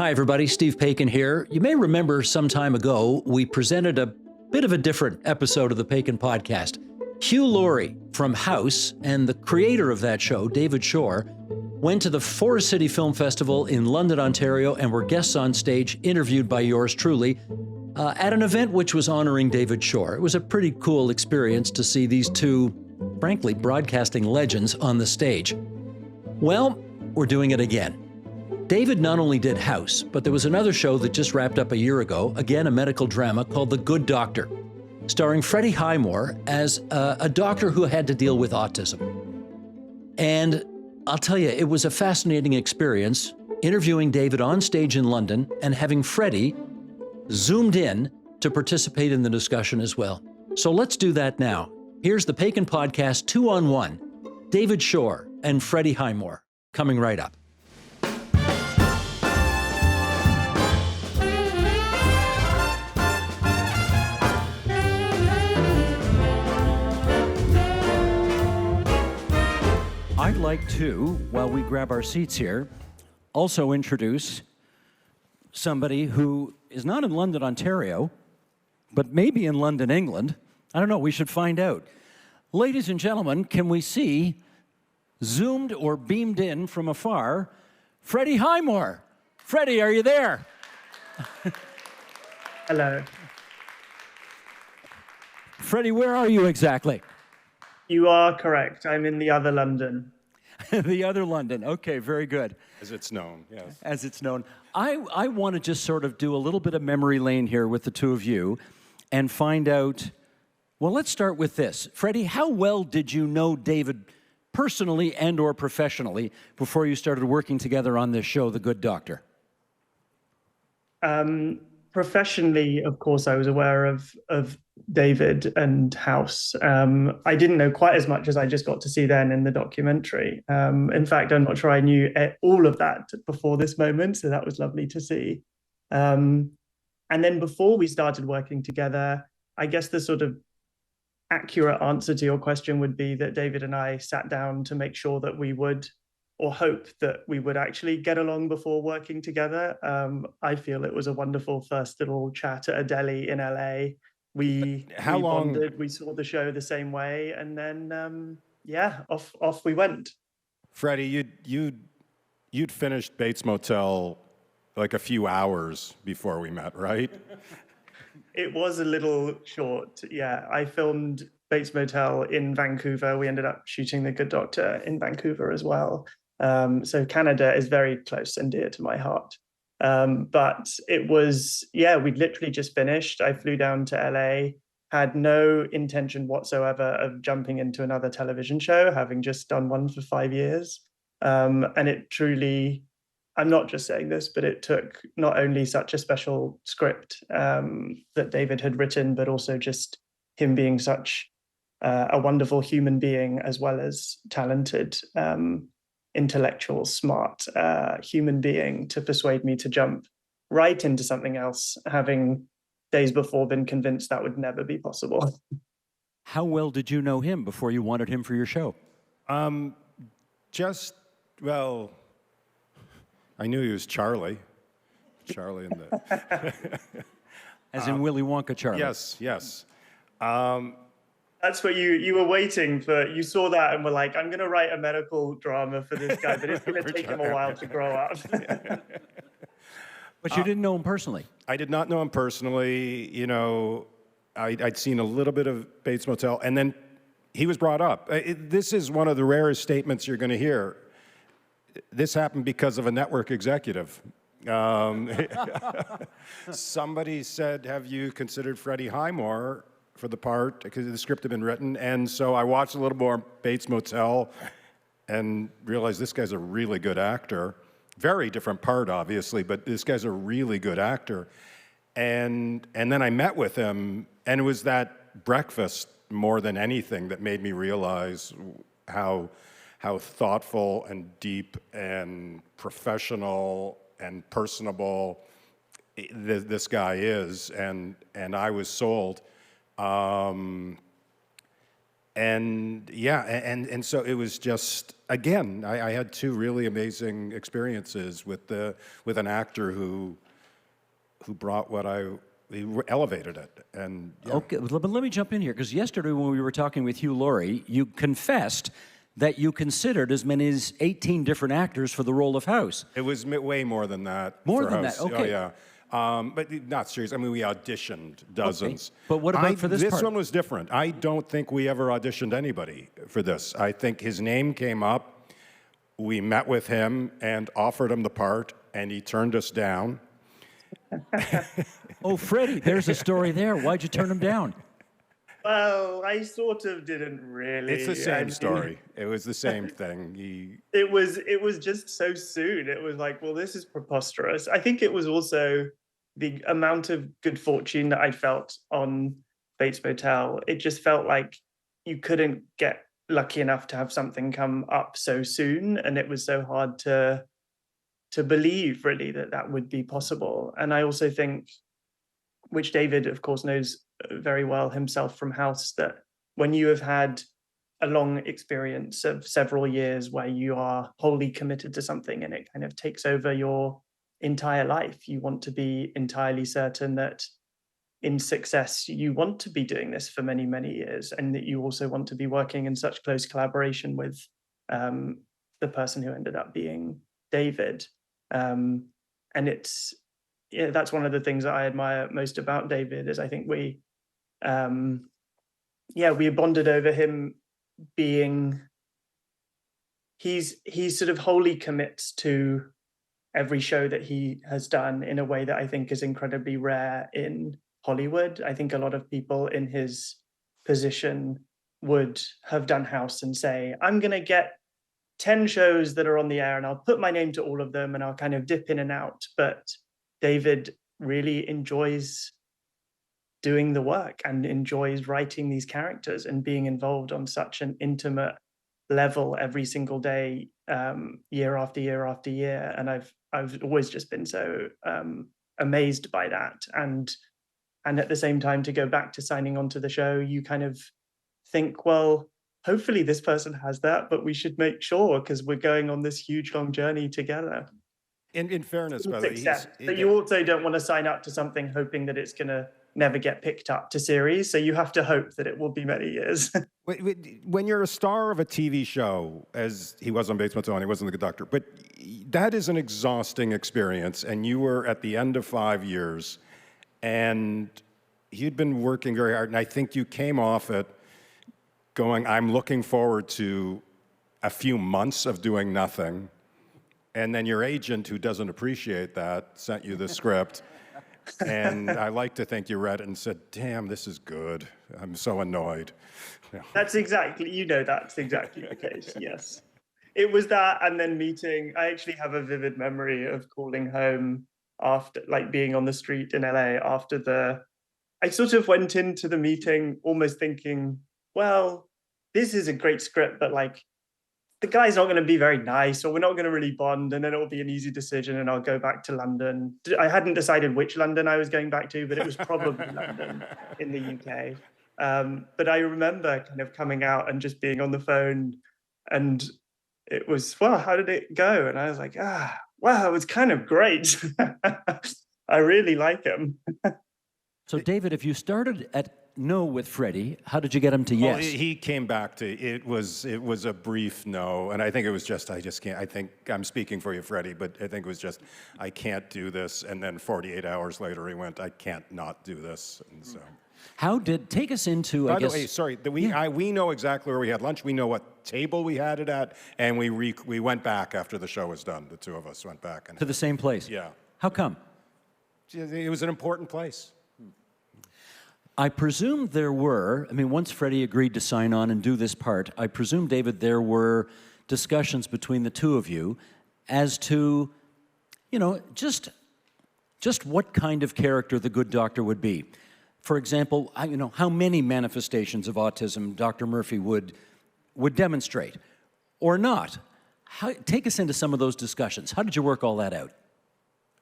Hi, everybody. Steve Paikin here. You may remember some time ago, we presented a bit of a different episode of the Paikin podcast. Hugh Laurie from House and the creator of that show, David Shore, went to the Forest City Film Festival in London, Ontario, and were guests on stage, interviewed by yours truly, at an event which was honoring David Shore. It was a pretty cool experience to see these two, frankly, broadcasting legends on the stage. Well, we're doing it again. David not only did House, but there was another show that just wrapped up a year ago, again a medical drama called The Good Doctor, starring Freddie Highmore as a doctor who had to deal with autism. And I'll tell you, it was a fascinating experience interviewing David on stage in London and having Freddie zoomed in to participate in the discussion as well. So let's do that now. Here's the Paikin Podcast 2-on-1, David Shore and Freddie Highmore, coming right up. I'd like to, while we grab our seats here, also introduce somebody who is not in London, Ontario, but maybe in London, England. I don't know, we should find out. Ladies and gentlemen, can we see, zoomed or beamed in from afar, Freddie Highmore? Freddie, are you there? Hello. Freddie, where are you exactly? You are correct. I'm in the other London. The other London. Okay, very good. As it's known, yes. As it's known. I want to just sort of do a little bit of memory lane here with the two of you and find out, well, let's start with this. Freddie, how well did you know David personally and or professionally before you started working together on this show, The Good Doctor? Professionally, of course, I was aware of David and House. I didn't know quite as much as I just got to see then in the documentary. In fact, I'm not sure I knew all of that before this moment, so that was lovely to see. And then before we started working together, I guess the sort of accurate answer to your question would be that David and I sat down to make sure that we would, or hope that we would actually get along before working together. I feel it was a wonderful first little chat at a deli in LA. We bonded, we saw the show the same way, and then off we went. Freddie, you'd finished Bates Motel like a few hours before we met, right? It was a little short, yeah. I filmed Bates Motel in Vancouver. We ended up shooting The Good Doctor in Vancouver as well. So Canada is very close and dear to my heart. But it was, we'd literally just finished. I flew down to LA, had no intention whatsoever of jumping into another television show, having just done one for 5 years. And it truly, I'm not just saying this, but it took not only such a special script that David had written, but also just him being such a wonderful human being, as well as talented, intellectual, smart human being, to persuade me to jump right into something else, having days before been convinced that would never be possible. How well did you know him before you wanted him for your show? I knew he was Charlie. Charlie in the... As in Willy Wonka Charlie? Yes. That's what you were waiting for. You saw that and were like, I'm going to write a medical drama for this guy, but it's going to take him a while to grow up. But you didn't know him personally? I did not know him personally. You know, I'd seen a little bit of Bates Motel, and then he was brought up. This is one of the rarest statements you're going to hear. This happened because of a network executive. Somebody said, have you considered Freddie Highmore for the part, because the script had been written? And so I watched a little more Bates Motel and realized this guy's a really good actor. Very different part, obviously, but this guy's a really good actor. And then I met with him, and it was that breakfast more than anything that made me realize how thoughtful and deep and professional and personable this guy is, and I was sold. And yeah, and so it was just, again, I had two really amazing experiences with an actor who brought he elevated it. And yeah. Okay, but let me jump in here, because yesterday when we were talking with Hugh Laurie, you confessed that you considered as many as 18 different actors for the role of House. It was way more than that. More for than House. that, okay. Oh, yeah. But not serious. I mean, we auditioned dozens. Okay. But what about for this part? This one was different. I don't think we ever auditioned anybody for this. I think his name came up. We met with him and offered him the part, and he turned us down. Oh, Freddie, there's a story there. Why'd you turn him down? Well, I sort of didn't really. It's the same story. It was the same thing. It was just so soon. It was like, well, this is preposterous. I think it was also the amount of good fortune that I felt on Bates Motel. It just felt like you couldn't get lucky enough to have something come up so soon, and it was so hard to believe really that would be possible. And I also think, which David, of course, knows very well himself from House, that when you have had a long experience of several years where you are wholly committed to something and it kind of takes over your entire life, you want to be entirely certain that in success, you want to be doing this for many, many years, and that you also want to be working in such close collaboration with the person who ended up being David. And it's, yeah, that's one of the things that I admire most about David, is I think we bonded over him being, he sort of wholly commits to every show that he has done in a way that I think is incredibly rare in Hollywood. I think a lot of people in his position would have done House and say, I'm going to get 10 shows that are on the air and I'll put my name to all of them and I'll kind of dip in and out. But David really enjoys doing the work and enjoys writing these characters and being involved on such an intimate level every single day, year after year after year. And I've always just been so amazed by that. And at the same time, to go back to signing on to the show, you kind of think, well, hopefully this person has that, but we should make sure, because we're going on this huge long journey together. In fairness, by the way, but you also don't want to sign up to something hoping that it's going to never get picked up to series. So you have to hope that it will be many years. when you're a star of a TV show, as he was on Bates Motel, and he wasn't the Good Doctor, but that is an exhausting experience. And you were at the end of 5 years, and you'd been working very hard. And I think you came off it going, I'm looking forward to a few months of doing nothing. And then your agent, who doesn't appreciate that, sent you the script. And I like to think you read it and said, damn, this is good. I'm so annoyed. That's exactly the case, yes. It was that, and then meeting, I actually have a vivid memory of calling home after, like being on the street in LA after I sort of went into the meeting almost thinking, well, this is a great script, but like, the guy's not going to be very nice, or we're not going to really bond, and then it'll be an easy decision and I'll go back to London. I hadn't decided which London I was going back to, but it was probably London in the UK. But I remember kind of coming out and just being on the phone, and it was, well, how did it go? And I was like, wow, it was kind of great. I really like him. So David, if you started at no with Freddie, how did you get him to yes? Well, he came back to, it was a brief no, and I think it was just, I just can't, I think, I'm speaking for you, Freddie, but I think it was just, I can't do this, and then 48 hours later he went, I can't not do this, and so. Take us into, By the way, sorry, we know exactly where we had lunch, we know what table we had it at, and we went back after the show was done, the two of us went back. To the same place? Yeah. How come? It was an important place. I presume there were, once Freddie agreed to sign on and do this part, I presume, David, there were discussions between the two of you as to, just what kind of character the Good Doctor would be. For example, how many manifestations of autism Dr. Murphy would demonstrate, or not. Take us into some of those discussions. How did you work all that out?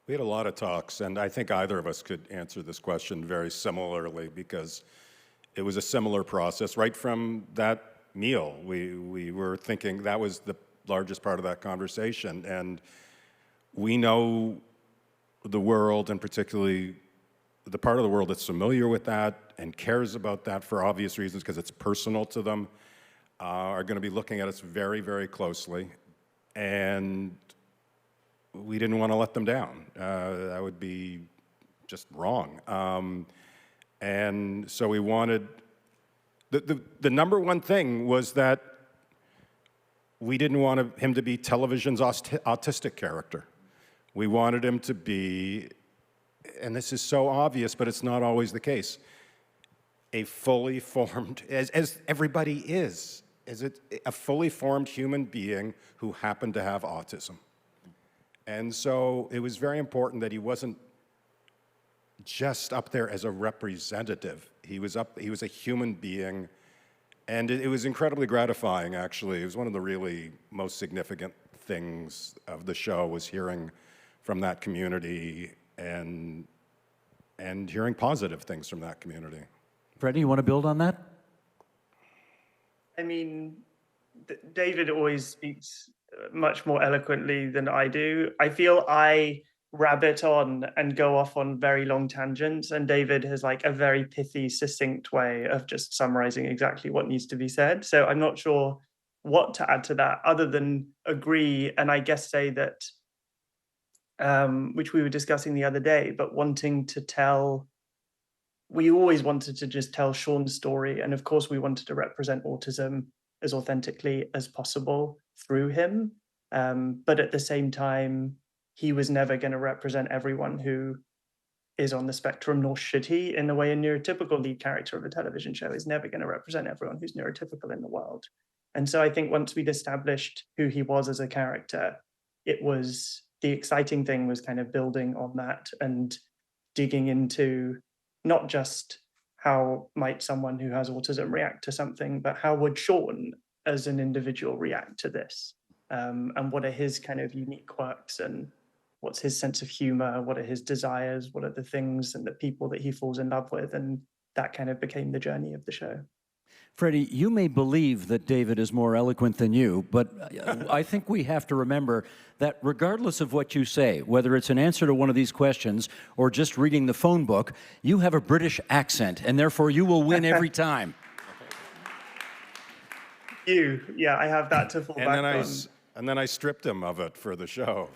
We had a lot of talks, and I think either of us could answer this question very similarly, because it was a similar process. Right from that meal, we were thinking that was the largest part of that conversation. And we know the world, and particularly the part of the world that's familiar with that and cares about that for obvious reasons because it's personal to them, are going to be looking at us very, very closely. And we didn't want to let them down. That would be just wrong. And so we wanted, the number one thing was that we didn't want him to be television's autistic character. We wanted him to be, and this is so obvious, but it's not always the case, a fully formed, as everybody is it a fully formed human being who happened to have autism. And so it was very important that he wasn't just up there as a representative. He was a human being, and it was incredibly gratifying, actually. It was one of the really most significant things of the show, was hearing from that community and hearing positive things from that community. Freddie, you want to build on that? I mean, David always speaks much more eloquently than I do. I feel I rabbit on and go off on very long tangents, and David has like a very pithy, succinct way of just summarizing exactly what needs to be said. So I'm not sure what to add to that other than agree, and I guess say that, which we were discussing the other day, but wanting to tell, we always wanted to just tell Shaun's story. And of course, we wanted to represent autism as authentically as possible through him. But at the same time, he was never going to represent everyone who is on the spectrum, nor should he, in the way a neurotypical lead character of a television show is never going to represent everyone who's neurotypical in the world. And so I think once we'd established who he was as a character, it was, the exciting thing was kind of building on that and digging into not just how might someone who has autism react to something, but how would Shaun as an individual react to this? And what are his kind of unique quirks, and what's his sense of humor? What are his desires? What are the things and the people that he falls in love with? And that kind of became the journey of the show. Freddie, you may believe that David is more eloquent than you, but I think we have to remember that regardless of what you say, whether it's an answer to one of these questions or just reading the phone book, you have a British accent, and therefore you will win every time. Yeah, I have that to fall back on. And then I stripped him of it for the show.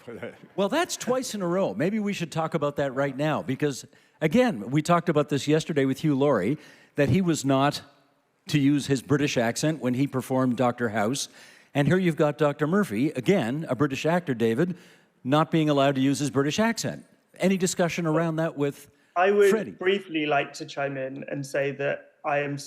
Well, that's twice in a row. Maybe we should talk about that right now, because, again, we talked about this yesterday with Hugh Laurie, that he was not to use his British accent when he performed Dr. House. And here you've got Dr. Murphy, again, a British actor, David, not being allowed to use his British accent. Any discussion around that with I would Freddie? briefly like to chime in and say that I'm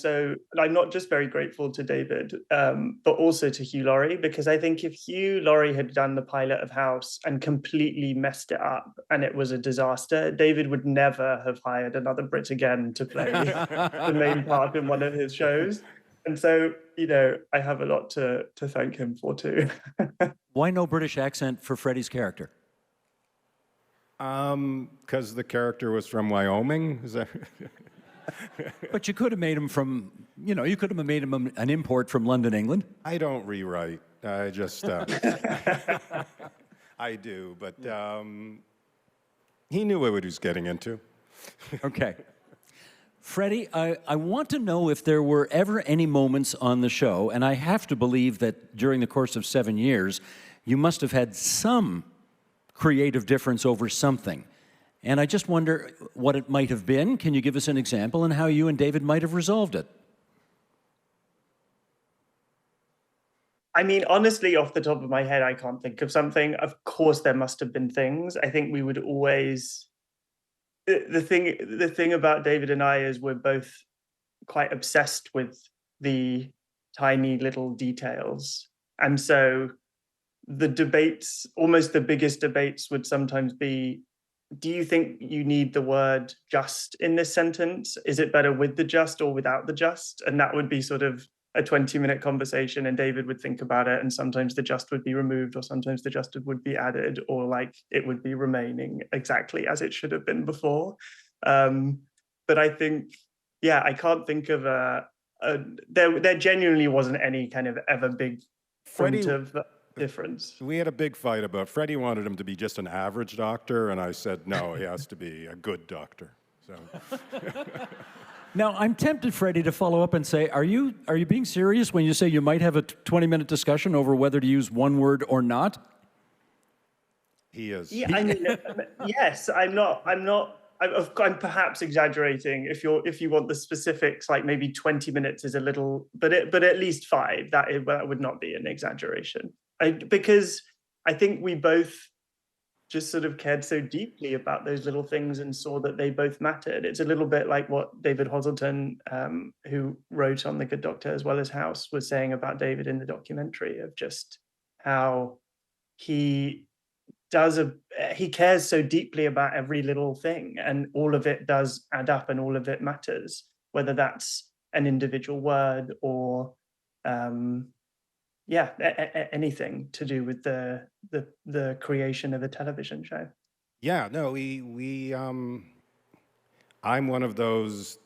not just very grateful to David, but also to Hugh Laurie, because I think if Hugh Laurie had done the pilot of House and completely messed it up and it was a disaster, David would never have hired another Brit again to play the main part in one of his shows. And so, I have a lot to thank him for too. Why no British accent for Freddie's character? Because the character was from Wyoming. Is that? But you could have made him from, you could have made him an import from London, England. I don't rewrite. I just, I do, but he knew what he was getting into. Okay. Freddie, I want to know if there were ever any moments on the show, and I have to believe that during the course of 7 years, you must have had some creative difference over something. And I just wonder what it might have been. Can you give us an example and how you and David might have resolved it? I mean, honestly, off the top of my head, I can't think of something. Of course, there must have been things. I think we would always... The thing about David and I is we're both quite obsessed with the tiny little details. And so the debates, almost the biggest debates, would sometimes be, do you think you need the word just in this sentence? Is it better with the just or without the just? And that would be sort of a 20-minute conversation, and David would think about it, and sometimes the just would be removed, or sometimes the just would be added, or like it would be remaining exactly as it should have been before. But I think yeah, I can't think of there genuinely wasn't any kind of ever big point Freddie, of difference. we had a big fight about, Freddie wanted him to be just an average doctor, and I said, no, he has to be a good doctor. So. Now, I'm tempted, Freddie, to follow up and say, are you being serious when you say you might have a 20-minute discussion over whether to use one word or not? He is. Yeah, I mean, yes, I'm not. I'm perhaps exaggerating. If you want the specifics, like maybe 20 minutes is a little, but at least 5. That would not be an exaggeration. Because I think we both just sort of cared so deeply about those little things and saw that they both mattered. It's a little bit like what David Hoselton, who wrote on The Good Doctor as well as House, was saying about David in the documentary, of just how he cares so deeply about every little thing, and all of it does add up and all of it matters, whether that's an individual word or anything to do with the creation of a television show. Yeah, no, I'm one of those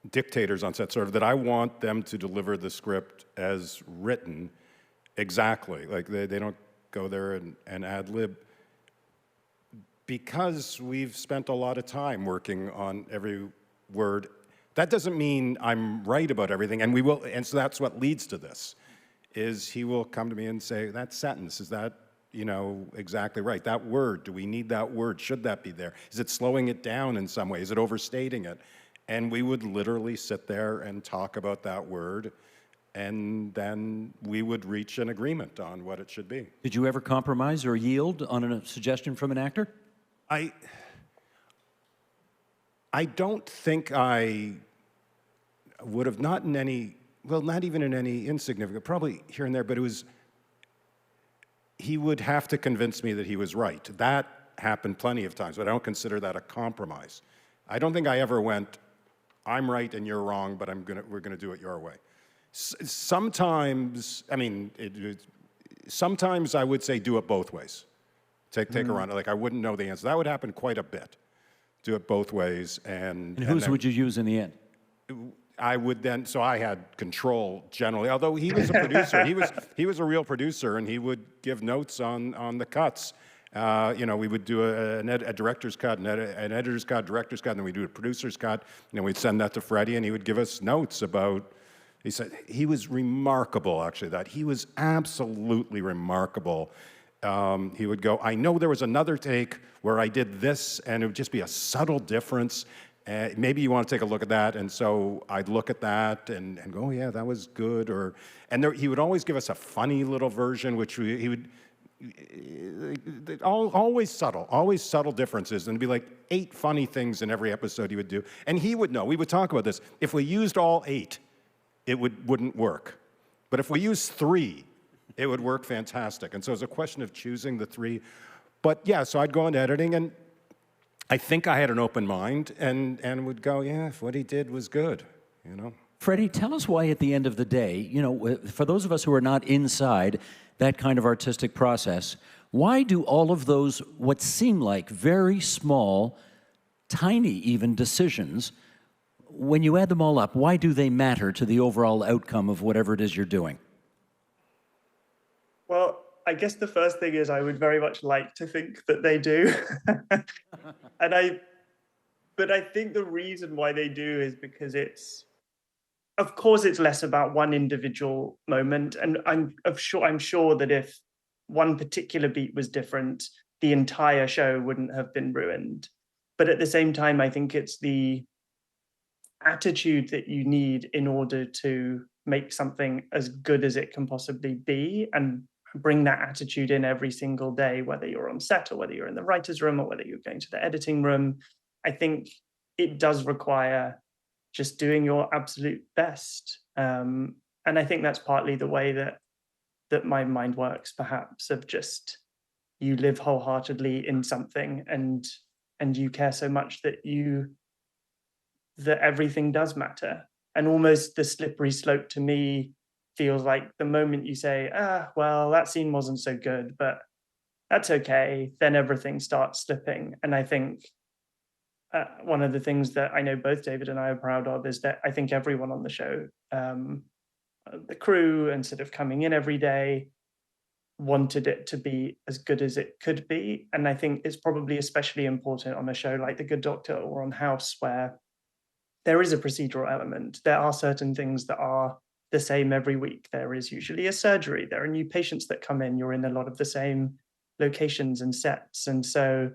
dictators on set, sort of, that I want them to deliver the script as written exactly. Like they don't go there and ad lib, because we've spent a lot of time working on every word. That doesn't mean I'm right about everything, and we will, and so that's what leads to this, is he will come to me and say, that sentence, is that, exactly right? That word, do we need that word? Should that be there? Is it slowing it down in some way? Is it overstating it? And we would literally sit there and talk about that word, and then we would reach an agreement on what it should be. Did you ever compromise or yield on a suggestion from an actor? I don't think I would have, not in any, well, not even in any insignificant, probably here and there, but he would have to convince me that he was right. That happened plenty of times, but I don't consider that a compromise. I don't think I ever went, I'm right and you're wrong, but we're gonna do it your way. Sometimes, sometimes I would say do it both ways. Take a run. Like, I wouldn't know the answer. That would happen quite a bit. Do it both ways, and whose would you use in the end? I would then. So I had control generally. Although he was a producer, he was a real producer, and he would give notes on the cuts. We would do a director's cut, an editor's cut, director's cut, and then we'd do a producer's cut. And then we'd send that to Freddie, and he would give us notes about. He said he was remarkable. Actually, that he was absolutely remarkable. He would go, I know there was another take where I did this, and it would just be a subtle difference. Maybe you want to take a look at that. And so I'd look at that and go, oh, yeah, that was good. He would always give us a funny little version, which he would, always subtle differences. And it'd be like 8 funny things in every episode he would do. And he would know, we would talk about this. If we used all 8, it wouldn't work. But if we used 3, it would work fantastic. And so it's a question of choosing the 3. But yeah, so I'd go into editing, and I think I had an open mind and would go, yeah, if what he did was good, Freddie, tell us why at the end of the day, for those of us who are not inside that kind of artistic process, why do all of those, what seem like very small, tiny even decisions, when you add them all up, why do they matter to the overall outcome of whatever it is you're doing? Well, I guess the first thing is I would very much like to think that they do. But I think the reason why they do is because of course it's less about one individual moment. And I'm sure that if one particular beat was different, the entire show wouldn't have been ruined. But at the same time, I think it's the attitude that you need in order to make something as good as it can possibly be, and bring that attitude in every single day, whether you're on set or whether you're in the writer's room or whether you're going to the editing room. I think it does require just doing your absolute best. And I think that's partly the way that my mind works, perhaps, of just you live wholeheartedly in something and you care so much that everything does matter. And almost the slippery slope to me feels like the moment you say, well, that scene wasn't so good, but that's okay, then everything starts slipping. And I think one of the things that I know both David and I are proud of is that I think everyone on the show, the crew and sort of coming in every day, wanted it to be as good as it could be. And I think it's probably especially important on a show like The Good Doctor or on House, where there is a procedural element. There are certain things that are the same every week. There is usually a surgery. There are new patients that come in. You're in a lot of the same locations and sets. And so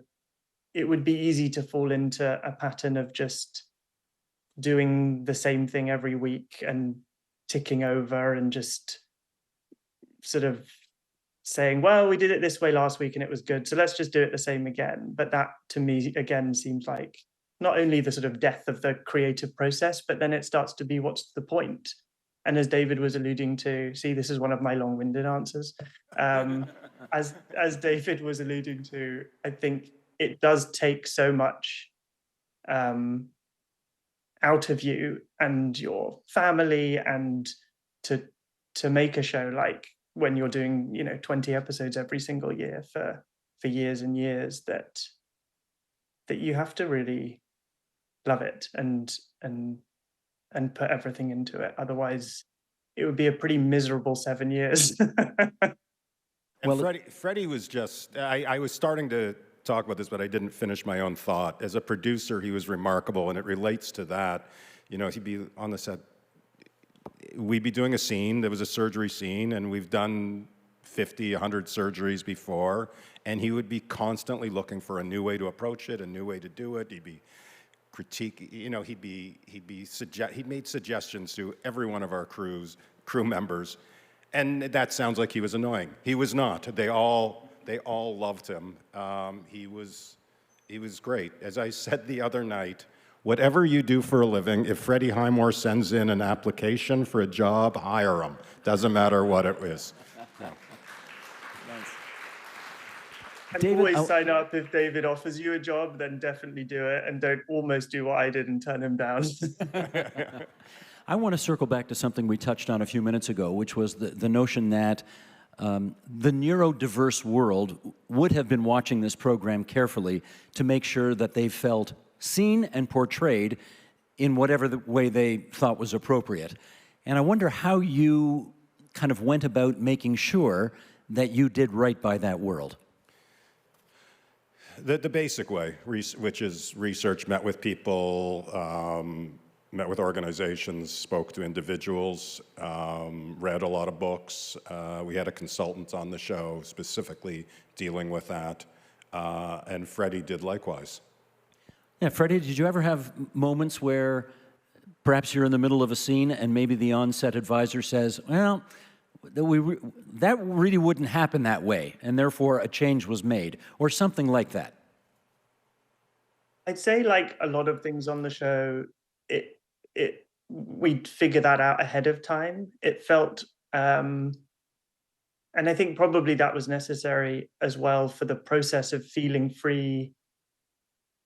it would be easy to fall into a pattern of just doing the same thing every week and ticking over and just sort of saying, well, we did it this way last week and it was good, so let's just do it the same again. But that, to me, again, seems like not only the sort of death of the creative process, but then it starts to be, what's the point? And as David was alluding to, see, this is one of my long-winded answers. As David was alluding to, I think it does take so much out of you and your family, and to make a show like, when you're doing 20 episodes every single year for years and years, that you have to really love it and put everything into it. Otherwise it would be a pretty miserable 7 years. And Freddie was just, I was starting to talk about this, but I didn't finish my own thought. As a producer, he was remarkable, and it relates to that. He'd be on the set, we'd be doing a scene, there was a surgery scene, and we've done 50, 100 surgeries before, and he would be constantly looking for a new way to approach it, a new way to do it. He'd be he'd made suggestions to every one of our crew members, and that sounds like he was annoying. He was not. They all loved him. He was great. As I said the other night, whatever you do for a living, if Freddie Highmore sends in an application for a job, hire him. Doesn't matter what it is. No. And David, always sign up. If David offers you a job, then definitely do it, and don't almost do what I did and turn him down. I want to circle back to something we touched on a few minutes ago, which was the notion that the neurodiverse world would have been watching this program carefully to make sure that they felt seen and portrayed in whatever the way they thought was appropriate. And I wonder how you kind of went about making sure that you did right by that world. The basic way, which is research, met with people, met with organizations, spoke to individuals, read a lot of books. We had a consultant on the show specifically dealing with that, and Freddie did likewise. Yeah, Freddie, did you ever have moments where perhaps you're in the middle of a scene and maybe the on-set advisor says, well, that really wouldn't happen that way, and therefore a change was made, or something like that? I'd say, like a lot of things on the show, we'd figure that out ahead of time. It felt, and I think probably that was necessary as well for the process of feeling free,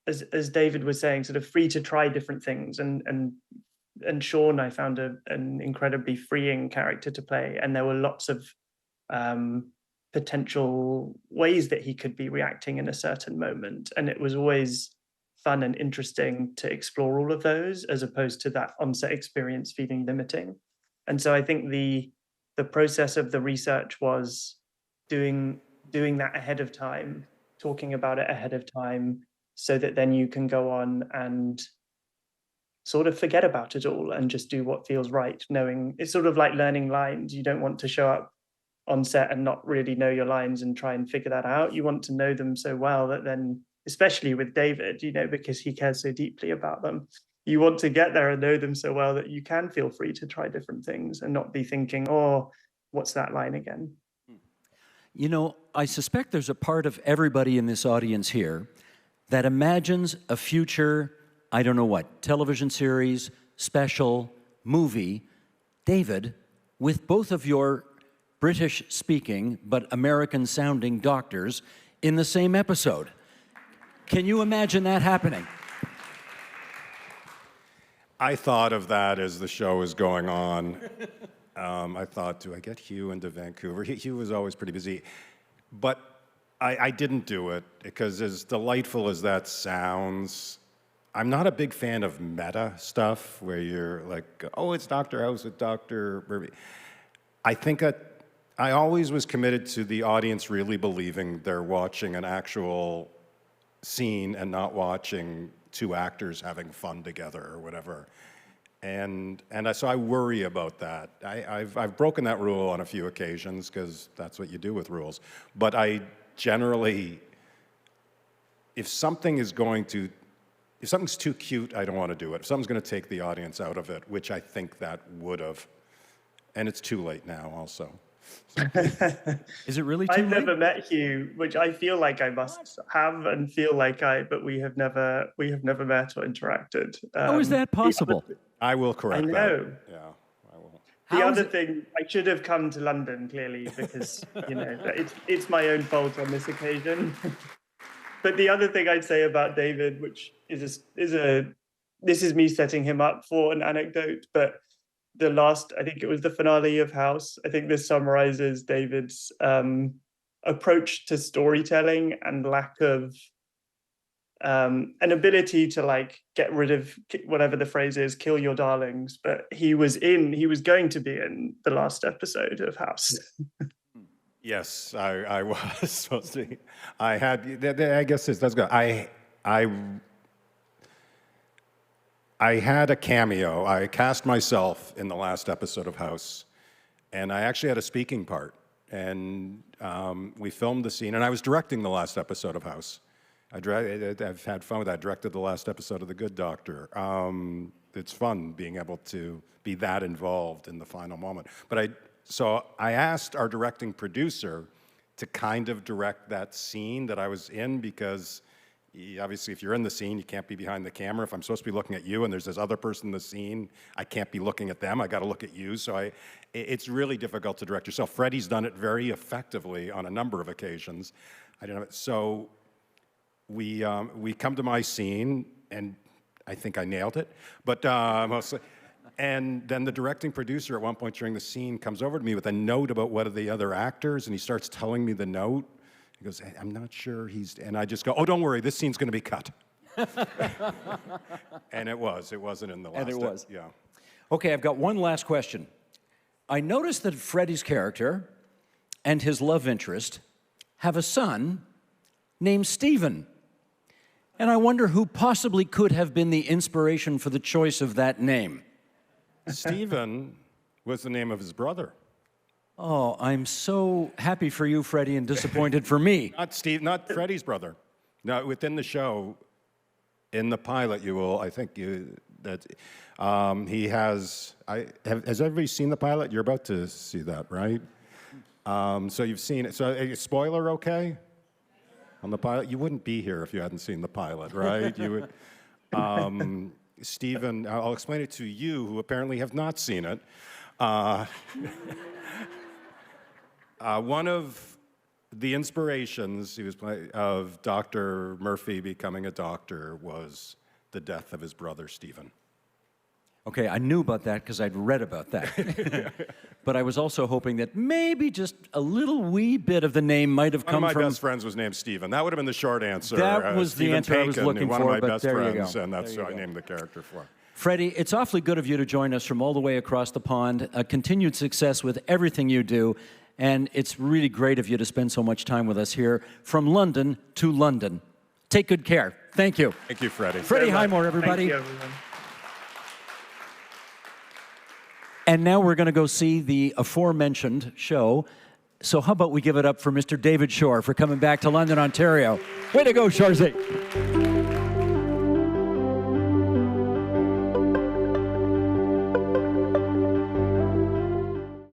as David was saying, sort of free to try different things. And Shaun, I found an incredibly freeing character to play, and there were lots of potential ways that he could be reacting in a certain moment, and it was always fun and interesting to explore all of those, as opposed to that on-set experience feeling limiting. And so I think the process of the research was doing that ahead of time, talking about it ahead of time, so that then you can go on and sort of forget about it all and just do what feels right, knowing it's sort of like learning lines. You don't want to show up on set and not really know your lines and try and figure that out. You want to know them so well that then, especially with David, because he cares so deeply about them, you want to get there and know them so well that you can feel free to try different things and not be thinking, oh, what's that line again? I suspect there's a part of everybody in this audience here that imagines a future, I don't know what, television series, special, movie, David, with both of your British-speaking but American-sounding doctors in the same episode. Can you imagine that happening? I thought of that as the show was going on. I thought, do I get Hugh into Vancouver? Hugh was always pretty busy. But I didn't do it, because as delightful as that sounds, I'm not a big fan of meta stuff where you're like, oh, it's Dr. House with Dr. Murphy. I think I always was committed to the audience really believing they're watching an actual scene and not watching two actors having fun together or whatever. So I worry about that. I've broken that rule on a few occasions because that's what you do with rules. But I generally, if something's too cute, I don't want to do it. If something's going to take the audience out of it, which I think that would have, and it's too late now also. Is it really too late? I've never met Hugh, which I feel like I must have and feel like but we have never met or interacted. How is that possible? I will correct that. I know. Yeah, I will. The other thing, I should have come to London, clearly, because, it's my own fault on this occasion. But the other thing I'd say about David, which this is me setting him up for an anecdote, but I think it was the finale of House. I think this summarizes David's approach to storytelling and lack of an ability to get rid of whatever the phrase is, kill your darlings. But he was going to be in the last episode of House. Yes, I was supposed to. I guess that's good. I had a cameo. I cast myself in the last episode of House, and I actually had a speaking part. And we filmed the scene, and I was directing the last episode of House. I've had fun with that. I directed the last episode of The Good Doctor. It's fun being able to be that involved in the final moment. So I asked our directing producer to kind of direct that scene that I was in, because obviously if you're in the scene, you can't be behind the camera. If I'm supposed to be looking at you and there's this other person in the scene, I can't be looking at them. I got to look at you. So it's really difficult to direct yourself. Freddie's done it very effectively on a number of occasions. So we come to my scene, and I think I nailed it, but mostly. And then the directing producer at one point during the scene comes over to me with a note about one of the other actors, and he starts telling me the note. He goes, hey, I'm not sure and I just go, oh, don't worry, this scene's going to be cut. And it wasn't in the last. And it was. Yeah. Okay, I've got one last question. I noticed that Freddie's character and his love interest have a son named Stephen. And I wonder who possibly could have been the inspiration for the choice of that name. Stephen was the name of his brother. Oh, I'm so happy for you, Freddie, and disappointed for me. Not Freddie's brother. No, within the show, in the pilot, he has. Has everybody seen the pilot? You're about to see that, right? So you've seen it. So, spoiler, okay? On the pilot, you wouldn't be here if you hadn't seen the pilot, right? You would. Stephen, I'll explain it to you, who apparently have not seen it. One of the inspirations of Dr. Murphy becoming a doctor was the death of his brother, Stephen. Okay, I knew about that because I'd read about that. But I was also hoping that maybe just a little wee bit of the name might have come from... One of my best friends was named Stephen. That would have been the short answer. That was the answer I was looking for, but there you go. One of my best friends, and that's who I named the character for. Freddie, it's awfully good of you to join us from all the way across the pond. Continued success with everything you do, and it's really great of you to spend so much time with us here from London to London. Take good care. Thank you. Thank you, Freddie. Freddie Highmore, everybody. Thank you, everyone. And now we're going to go see the aforementioned show. So how about we give it up for Mr. David Shore for coming back to London, Ontario. Way to go, Sharzy.